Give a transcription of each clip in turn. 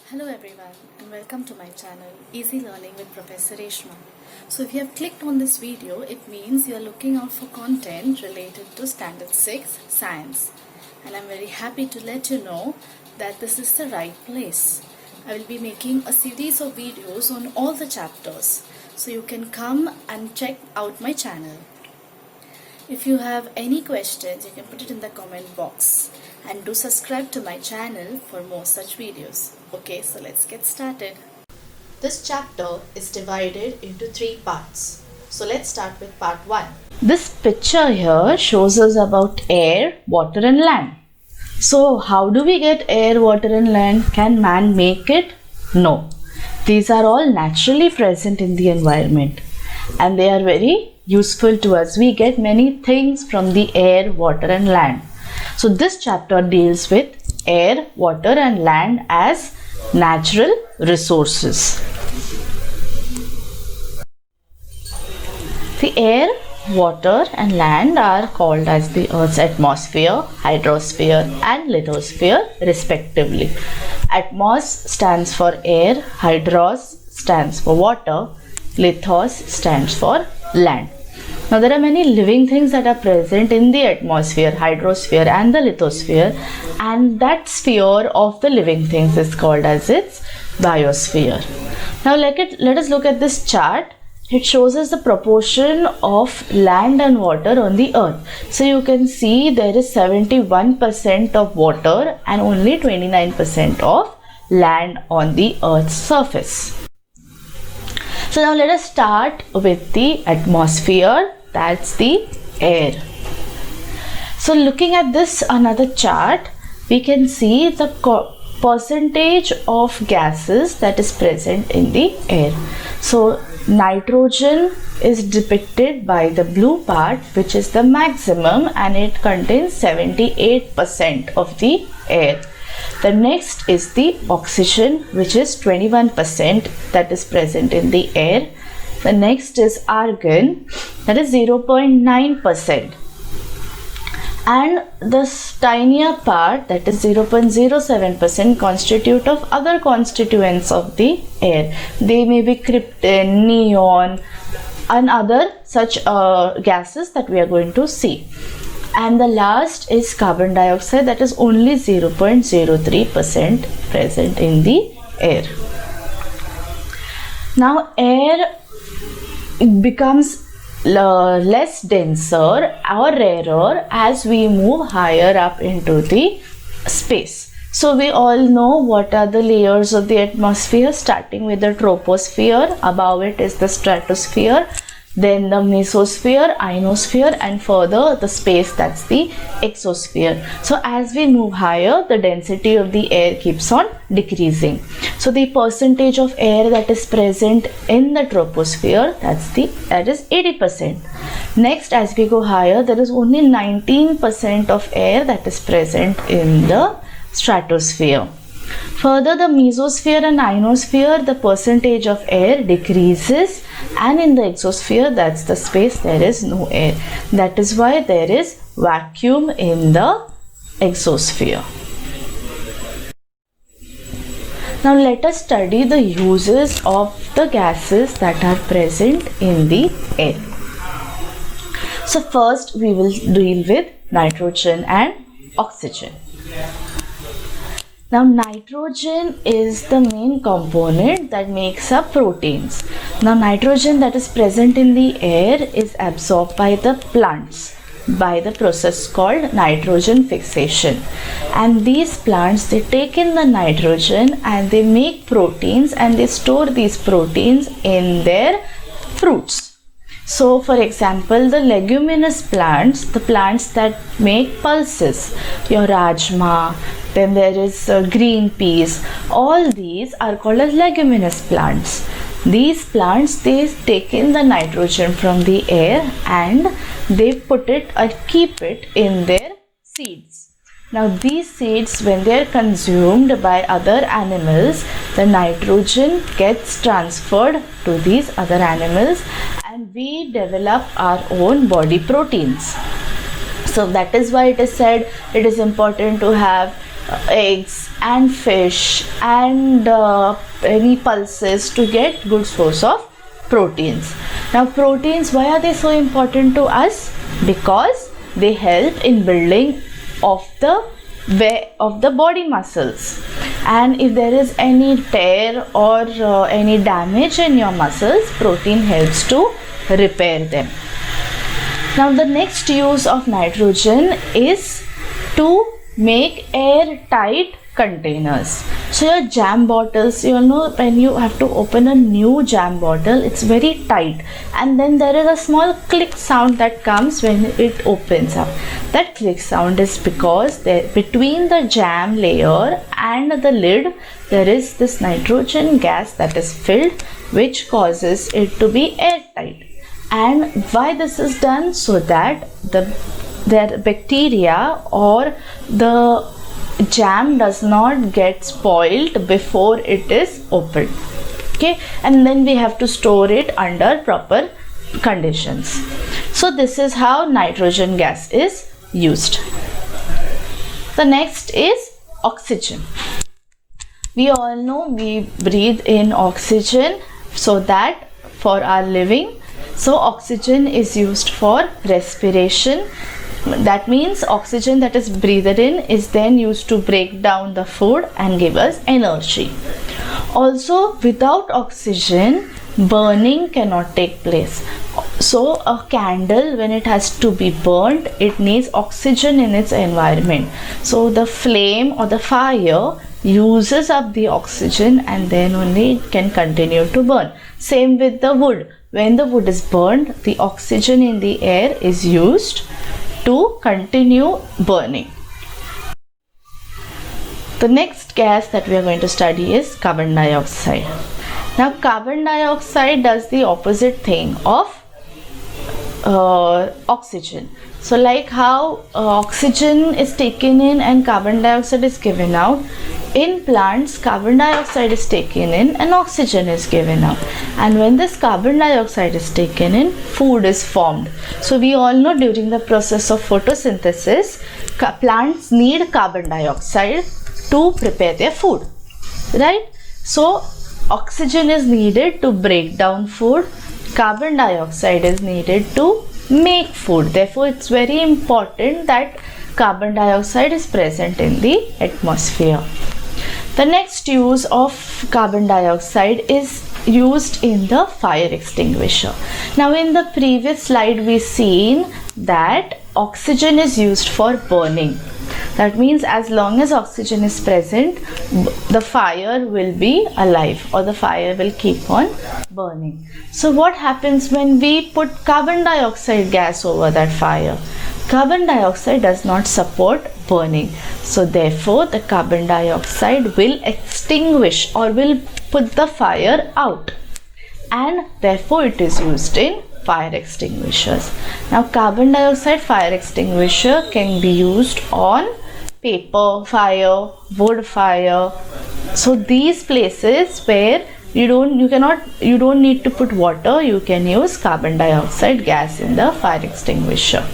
Hello everyone and welcome to my channel Easy Learning with Professor Reshma. So if you have clicked on this video, it means you are looking out for content related to Standard 6 Science. And I'm very happy to let you know that this is the right place. I will be making a series of videos on all the chapters. So you can come and check out my channel. If you have any questions, you can put it in the comment box. And do subscribe to my channel for more such videos. Okay, so let's get started. This chapter is divided into 3 parts. So let's start with part 1. This picture here shows us about air, water and land. So how do we get air, water and land? Can man make it? No. These are all naturally present in the environment and they are very useful to us. We get many things from the air, water and land. So this chapter deals with air, water and land as natural resources. The air, water and land are called as the Earth's atmosphere, hydrosphere and lithosphere respectively. Atmos stands for air, hydros stands for water, lithos stands for land. Now there are many living things that are present in the atmosphere, hydrosphere and the lithosphere, and that sphere of the living things is called as its biosphere. Now let us look at this chart. It shows us the proportion of land and water on the earth. So you can see there is 71% of water and only 29% of land on the earth's surface. So now let us start with the atmosphere, that's the air. So looking at this another chart, we can see the percentage of gases that is present in the air. So nitrogen is depicted by the blue part, which is the maximum, and it contains 78% of the air. The next is the oxygen, which is 21% that is present in the air. The next is argon, that is 0.9%. And this tinier part, that is 0.07%, constitute of other constituents of the air. They may be krypton, neon and other such gases that we are going to see. And the last is carbon dioxide, that is only 0.03% present in the air. Now air becomes less denser or rarer as we move higher up into the space. So we all know what are the layers of the atmosphere, starting with the troposphere. Above it is the stratosphere, then the mesosphere, ionosphere, and further the space, that's the exosphere. So as we move higher, the density of the air keeps on decreasing. So the percentage of air that is present in the troposphere, that is 80%. Next, as we go higher, there is only 19% of air that is present in the stratosphere. Further, the mesosphere and ionosphere, the percentage of air decreases, and in the exosphere, that's the space, there is no air. That is why there is vacuum in the exosphere. Now let us study the uses of the gases that are present in the air. So first we will deal with nitrogen and oxygen. Now nitrogen is the main component that makes up proteins. Now nitrogen that is present in the air is absorbed by the plants by the process called nitrogen fixation. And these plants, they take in the nitrogen and they make proteins and they store these proteins in their fruits. So for example, the leguminous plants, the plants that make pulses, your rajma, then there is green peas, all these are called as leguminous plants. These plants, they take in the nitrogen from the air and they put it or keep it in their seeds. Now these seeds, when they are consumed by other animals, the nitrogen gets transferred to these other animals and we develop our own body proteins. So that is why it is said it is important to have eggs and fish and any pulses to get good source of proteins. Now proteins, why are they so important to us? Because they help in building of the body muscles, and if there is any tear or any damage in your muscles, protein helps to repair them. Now the next use of nitrogen is to make airtight containers. So your jam bottles, you know, when you have to open a new jam bottle, it's very tight, and then there is a small click sound that comes when it opens up. That click sound is because between the jam layer and the lid there is this nitrogen gas that is filled, which causes it to be airtight. And why this is done? So that the bacteria or the jam does not get spoiled before it is opened. Okay, and then we have to store it under proper conditions. So this is how nitrogen gas is used. The next is oxygen. We all know we breathe in oxygen so that for our living. So oxygen is used for respiration. That means oxygen that is breathed in is then used to break down the food and give us energy. Also, without oxygen, burning cannot take place. So a candle, when it has to be burnt, it needs oxygen in its environment. So the flame or the fire uses up the oxygen and then only it can continue to burn. Same with the wood. When the wood is burned, the oxygen in the air is used to continue burning. The next gas that we are going to study is carbon dioxide. Now carbon dioxide does the opposite thing of oxygen. So like how oxygen is taken in and carbon dioxide is given out, in plants carbon dioxide is taken in and oxygen is given out, and when this carbon dioxide is taken in, food is formed. So we all know during the process of photosynthesis, plants need carbon dioxide to prepare their food, right? So oxygen is needed to break down food, carbon dioxide is needed to make food. Therefore it's very important that carbon dioxide is present in the atmosphere. The next use of carbon dioxide is used in the fire extinguisher. Now in the previous slide we seen that oxygen is used for burning. That means as long as oxygen is present, the fire will be alive or the fire will keep on burning. So what happens when we put carbon dioxide gas over that fire? Carbon dioxide does not support burning. So therefore the carbon dioxide will extinguish or will put the fire out, and therefore it is used in fire extinguishers. Now carbon dioxide fire extinguisher can be used on paper fire, wood fire. So these places where you don't need to put water, you can use carbon dioxide gas in the fire extinguisher.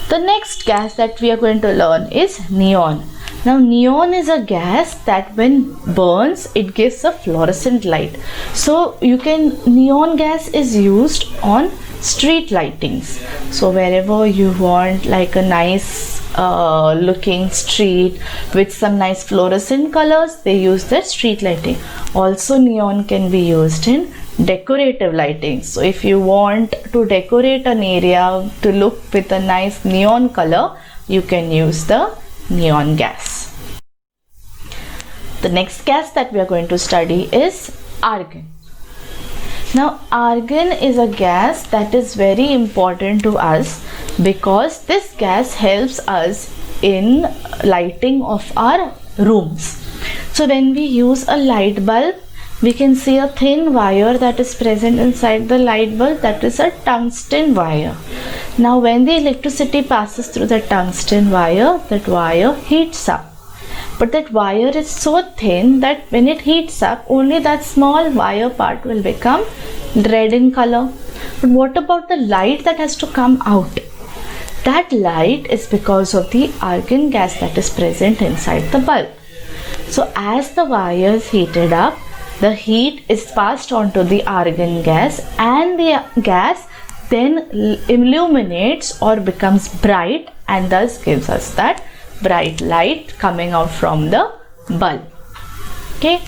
The next gas that we are going to learn is neon. Now neon is a gas that when burns, it gives a fluorescent light. So neon gas is used on street lightings. So wherever you want like a nice looking street with some nice fluorescent colors, they use that street lighting. Also neon can be used in decorative lighting. So if you want to decorate an area to look with a nice neon color, you can use the neon gas. The next gas that we are going to study is argon. Now argon is a gas that is very important to us because this gas helps us in lighting of our rooms. So when we use a light bulb, we can see a thin wire that is present inside the light bulb, that is a tungsten wire. Now when the electricity passes through the tungsten wire, that wire heats up. But that wire is so thin that when it heats up, only that small wire part will become red in color. But what about the light that has to come out? That light is because of the argon gas that is present inside the bulb. So as the wire is heated up, the heat is passed on to the argon gas, and the gas then illuminates or becomes bright, and thus gives us that bright light coming out from the bulb. Okay.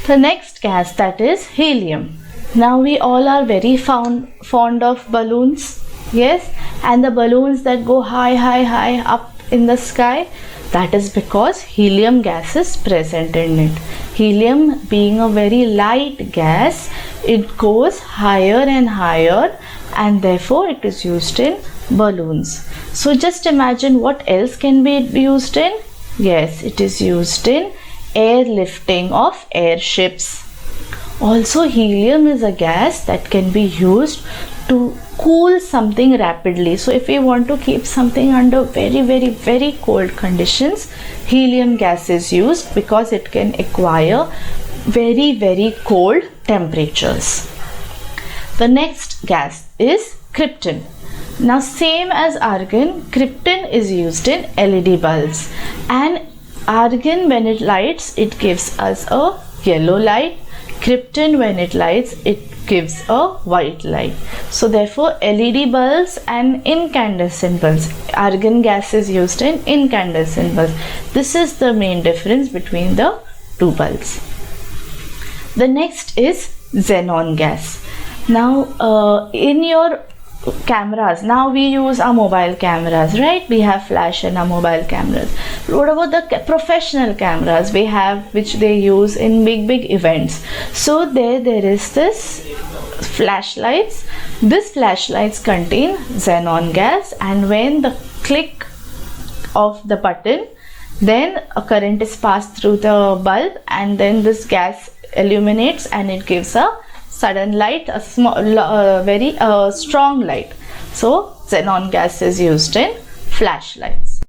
The next gas, that is helium. Now we all are very fond of balloons, yes, and the balloons that go high up in the sky, that is because helium gas is present in it. Helium being a very light gas, it goes higher and higher, and therefore it is used in balloons. So just imagine what else can be used in. Yes, it is used in airlifting of airships. Also, helium is a gas that can be used to cool something rapidly. So if we want to keep something under very cold conditions, helium gas is used because it can acquire very cold temperatures. The next gas is krypton. Now same as argon, krypton is used in LED bulbs, and argon, when it lights, it gives us a yellow light. Krypton, when it lights, it gives a white light. So therefore LED bulbs and incandescent bulbs, argon gas is used in incandescent bulbs. This is the main difference between the two bulbs. The next is xenon gas. Now in your cameras, now we use our mobile cameras, right? We have flash in our mobile cameras. What about the professional cameras we have, which they use in big events? So there is this flashlights. These flashlights contain xenon gas, and when the click of the button, then a current is passed through the bulb, and then this gas illuminates and it gives a sudden light, a very strong light. So xenon gas is used in flashlights.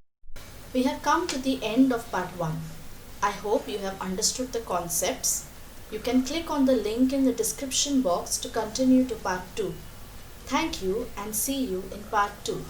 We have come to the end of part 1. I hope you have understood the concepts. You can click on the link in the description box to continue to part 2. Thank you and see you in part 2.